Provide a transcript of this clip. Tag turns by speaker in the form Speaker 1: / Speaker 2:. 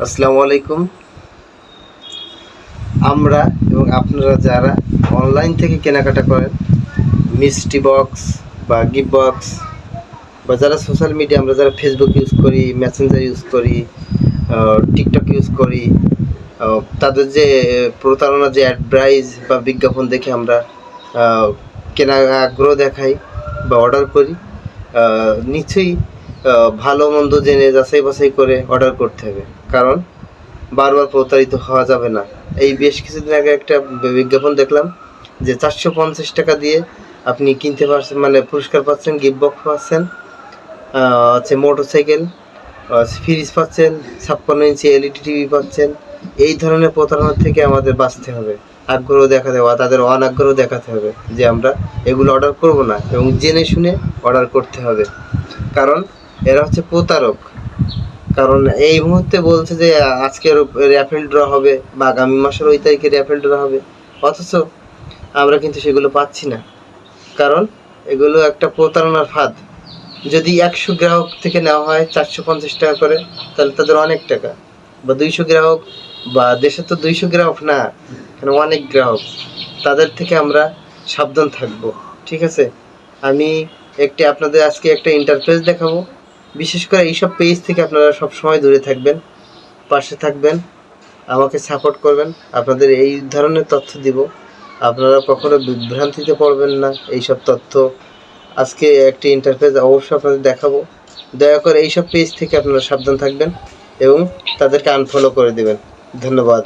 Speaker 1: আসসালামু আলাইকুম। আমরা এবং আপনারা যারা অনলাইন থেকে কেনাকাটা করেন, মিষ্টি বক্স বা গিফট বক্স বা যারা সোশ্যাল মিডিয়া, আমরা যারা ফেসবুক ইউজ করি, মেসেঞ্জার ইউজ করি, টিকটক ইউজ করি, তাদের যে প্রতারণা, যে অ্যাডভার্টাইজ বা বিজ্ঞাপন দেখে আমরা কেনার আগ্রহ দেখাই বা অর্ডার করি, নিশ্চয়ই ভালো মন্দ জেনে যাচাই বাছাই করে অর্ডার করতে হবে, কারণ বারবার প্রতারিত হওয়া যাবে না। এই বেশ কিছুদিন আগে একটা বিজ্ঞাপন দেখলাম যে 450 টাকা দিয়ে আপনি কিনতে পারছেন, মানে পুরস্কার পাচ্ছেন, গিফট বক্স পাচ্ছেন, হচ্ছে মোটরসাইকেল, ফ্রিজ পাচ্ছেন, 56 ইঞ্চি এলইডি টিভি পাচ্ছেন। এই ধরনের প্রতারণা থেকে আমাদের বাঁচতে হবে, আগ্রহ দেখাতে হবে, তাদের অনাগ্রহ দেখাতে হবে যে আমরা এগুলো অর্ডার করব না, এবং জেনে শুনে অর্ডার করতে হবে, কারণ এরা হচ্ছে প্রতারক। কারণ এই মুহূর্তে বলছে যে আজকের র্যাফেল ড্র হবে বা আগামী মাসের ওই তারিখে র্যাফেল ড্র হবে, অথচ আমরা কিন্তু সেগুলো পাচ্ছি না, কারণ এগুলো একটা প্রতারণার ফাঁদ। যদি 100 গ্রাহক থেকে নেওয়া হয় 450 টাকা করে, তাহলে তাদের অনেক টাকা। বা 200 গ্রাহক, বা দেশে তো 200 গ্রাহক না, এখানে অনেক গ্রাহক, তাদের থেকে আমরা সাবধান থাকব। ঠিক আছে, আমি আপনাদের আজকে একটা ইন্টারফেস দেখাবো। বিশেষ করে এইসব পেজ থেকে আপনারা সব সময় দূরে থাকবেন, পাশে থাকবেন, আমাকে সাপোর্ট করবেন। আপনাদের এই ধরনের তথ্য দিব, আপনারা কখনো বিভ্রান্তিতে পড়বেন না। এইসব তথ্য আজকে একটি ইন্টারফেস অবশ্যই আপনাদের দেখাবো। দয়া করে এইসব পেজ থেকে আপনারা সাবধান থাকবেন এবং তাদেরকে আনফলো করে দেবেন। ধন্যবাদ।